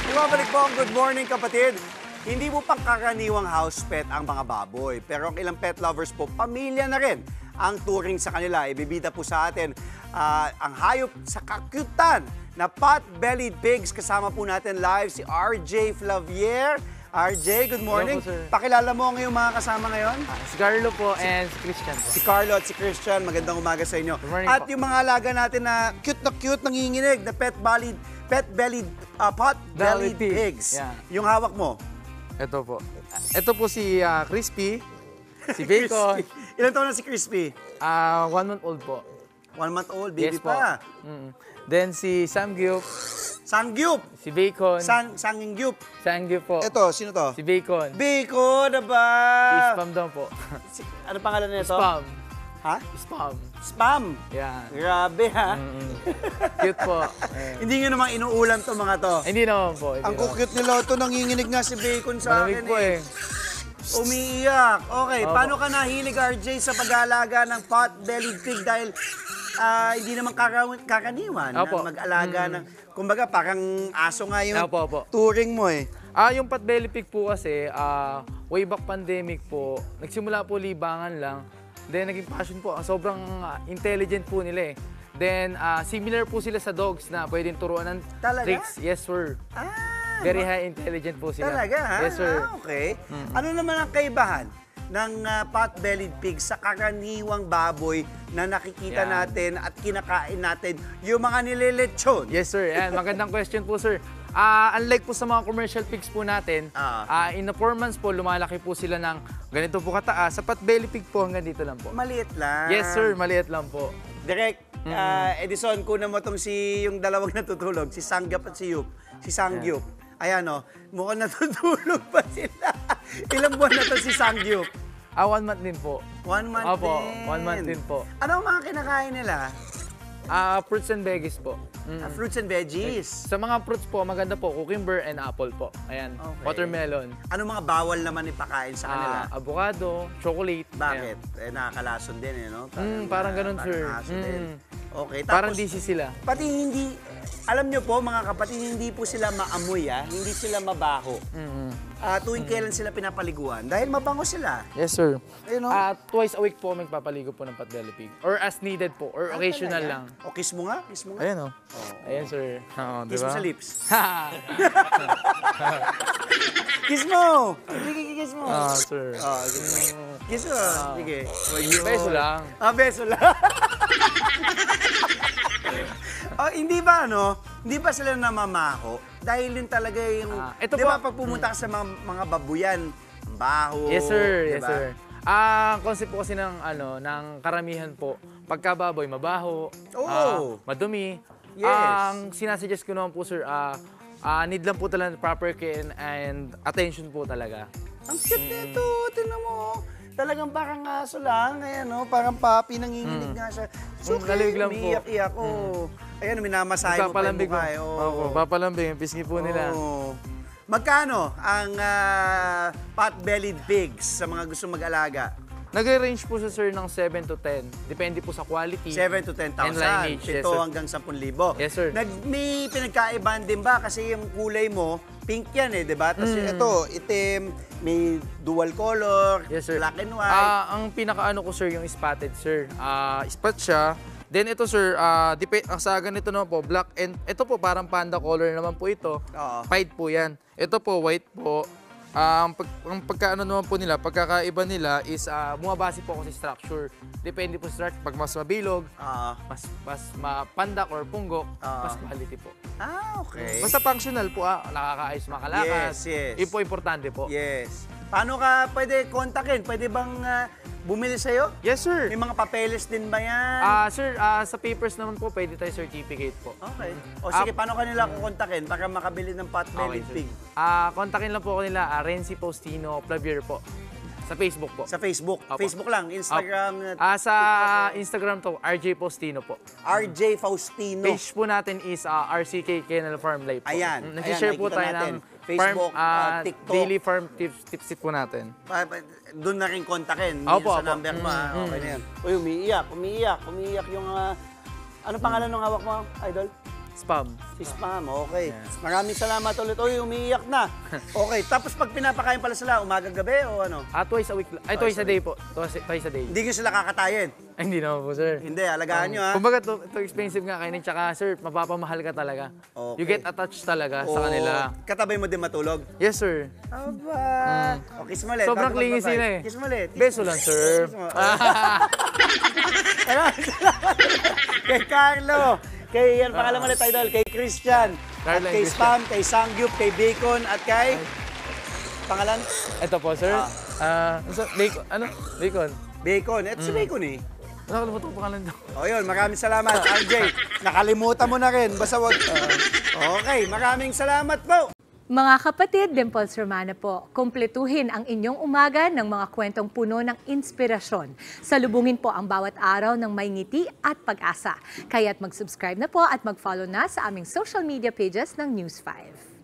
Bumabalik po ang Good Morning Kapatid. Hindi mo pang karaniwang house pet ang mga baboy, pero ang ilang pet lovers po, pamilya na rin ang turing sa kanila. Ibibida po sa atin ang hayop sa kakyutan na pot-bellied pigs. Kasama po natin live si RJ Flavier. RJ, good morning. Hello po, sir. Pakilala mo ngayong mga kasama ngayon. Si Carlo po and si Christian po. Si Carlo at si Christian, magandang umaga sa inyo. Good morning At po. yung mga alaga natin na cute, nanginginig, na pot-bellied pigs. Yeah. Yung hawak mo. Ito po. Ito po si Crispy, si Bacon. Crispy. Ilan taon na si Crispy? 1 month old po. 1 month old, baby Yes po. pa. Then si Samgyup, Sangyup. si Bacon. Sangyup. Samgyup po. Ito, sino to? Si Bacon. Bacon, na ba? Si Spam daw po. Ano pangalan nito? Spam. Ha? Spam. Spam. Yan. Grabe, ha? Cute po. Ayan. Hindi nyo namang inuulam to mga to. Hindi naman po. Ang cute nila ito, nanginginig nga si Bacon sa Malamig akin po eh. Umiiyak. Okay, Opo. paano ka nahilig, RJ, sa pag-aalaga ng pot-bellied pig dahil hindi naman kakaniwan na Opo. mag-alaga ng... Kumbaga, parang aso nga yung Opo. turing mo eh. Yung pot-belly pig po kasi, way back pandemic po, nagsimula po libangan lang. Then naging passion po, sobrang intelligent po nila eh. Then similar po sila sa dogs na pwedeng turuan ng Talaga? tricks. Yes, sir. Very high intelligent po sila. Talaga, ha? Yes, sir. Okay. Ano naman ang kaibahan ng pot-bellied pig sa karaniwang baboy na nakikita Yan. natin at kinakain natin, yung mga nililechon? Yes, sir. Yan, magandang question po, sir. Unlike po sa mga commercial pigs po natin, in the 4 months po, lumalaki po sila ng ganito po kataas. Sa pot-belly pig po, hanggang dito lang po. Maliit lang. Yes, sir. Maliit lang po. Direct, Edison, kunan mo tong yung dalawang natutulog, si Sangyup at si Yup. Si Sangyup. Ayan o, mukhang natutulog pa sila. Ilang buwan na to si Sangyup? 1 month din po. 1 month Opo, din. 1 month din po. Ano ang mga kinakain nila? Fruits and veggies po. Fruits and veggies. Sa mga fruits po, maganda po, cucumber and apple po. Ayan, Okay. watermelon. Ano mga bawal naman ipakain sa kanila? Avocado, chocolate. Bakit? Eh, nakakalason din eh, no? Parang ganun, sir. aso din. Okay, tapos, Parang DC sila. pati hindi, alam nyo po mga kapatid, hindi po sila maamoy hindi sila mabaho. Tuwing kailan sila pinapaliguan? Dahil mabango sila. Yes, sir. Ayun, no? Twice a week po magpapaligo po ng pot-belly pig. Or as needed po, or occasional Talaga? lang. O, kiss mo nga, kiss mo nga. Ayan, oh. Ayan, sir. Oo, Kiss mo diba? sa lips. Kiss mo! Sige, kiss mo. Sir. Kiss mo. Sige. Beso lang. Beso lang. Hindi ba, hindi ba sila namamaho? Dahil yun talaga yung, ito di ba po. pag pumunta ka sa mga babuyan, ang baho. Yes, sir. Yes, diba? sir. Ang concept po kasi ng karamihan po, pagkababoy, mabaho, Oo. madumi. Yes. Ang sinasuggest ko naman po, sir, need lang po talaga ng proper care and attention po talaga. Ang cute nito. Tingnan mo. Talagang parang aso lang. Ayan, parang papi, nanginginig nga siya. So, Nalig lang po. umiiyak-iyak. Ayan, minamasahe mo pa yung Papalambing po. mukha. Opo, papalambing. Ang pisngi po nila. Magkano ang pot-bellied pigs sa mga gusto mag-alaga? Nag-range po siya, sir, ng 7 to 10. Depende po sa quality. 7 to 10,000. And lineage, yes, 7 sir. hanggang 10,000. Yes, sir. May pinagkaibahan din ba? Kasi yung kulay mo, pink yan eh, di ba? Tapos ito, itim, may dual color, Yes, sir. black and white. Ang pinakaano ko, sir, yung spotted, sir. Spot siya. Then ito, sir, ang sa ganito naman po, black and ito po parang panda color naman po ito. Oo. Pied po yan. Ito po, white po. Ang pagkaano naman po nila, pagkakaiba nila is bumabase po ako sa structure. Depende po sa structure. Pag mas mabilog, mas mapandak or punggok, mas quality po. Okay. Basta functional po, nakakaayos makalakas. Yes. Yun po, importante po. Yes. Paano ka pwede kontakin? Pwede bang bumili sa'yo? Yes, sir. May mga papeles din ba yan? Sir, sa papers naman po, pwede tayo certificate po. Okay. O sige, paano kanila kukontakin para makabili ng pot-bellied sir. pig? Kontakin lang po ko nila, Renzi Postino Flavier po. Sa Facebook po. Sa Facebook? Opo. Facebook lang, Instagram, Sa Instagram to, RJ Postino po. RJ Faustino. Page po natin is RCK Kennel Farm Life po. Ayan. Nag-share po nakikita tayo natin. ng Facebook, farm, TikTok. daily farm tips po natin. Doon na rin kontakin. Opo, Sa opo. number mo. Okay na yan. Uy, umiiyak yung Ano pangalan ng hawak mo, Idol? Spam. Si Spam, okay. Maraming salamat ulit. Uy, umiiyak na. Okay, tapos pag pinapakain pala sila, umaga-gabi o ano? Twice a week. Ay, twice a day po. Twice a day. Hindi nyo sila kakatayin. Ay, hindi naman po, sir. Hindi, alagaan nyo ha. Kumbaga, to expensive nga kainin. Tsaka, sir, mapapamahal ka talaga. Okay. You get attached talaga sa kanila. Katabay mo din matulog? Yes, sir. Aba. O, kiss mo ulit. Sobrang bago clingy magbabay. sila eh. Kiss mo ulit. Beso lang, sir. Kiss mo. Kay Carlo. Kay, yan pangalan mo ulit, Idol. Kay Christian. At Carlo and kay Christian. Spam, kay Sangyup, kay Bacon, at kay... Pangalan? Ito po, sir. Bacon. Ano? Bacon. Bacon. Ito si Bacon eh. Nakalimutan ko pangalan daw. O yun, maraming salamat, RJ. Nakalimutan mo na rin. Basta wag... Okay, maraming salamat po. Mga kapatid, Dimples Romana po, kumpletuhin ang inyong umaga ng mga kwentong puno ng inspirasyon. Salubungin po ang bawat araw ng may ngiti at pag-asa. Kaya't mag-subscribe na po at mag-follow na sa aming social media pages ng News 5.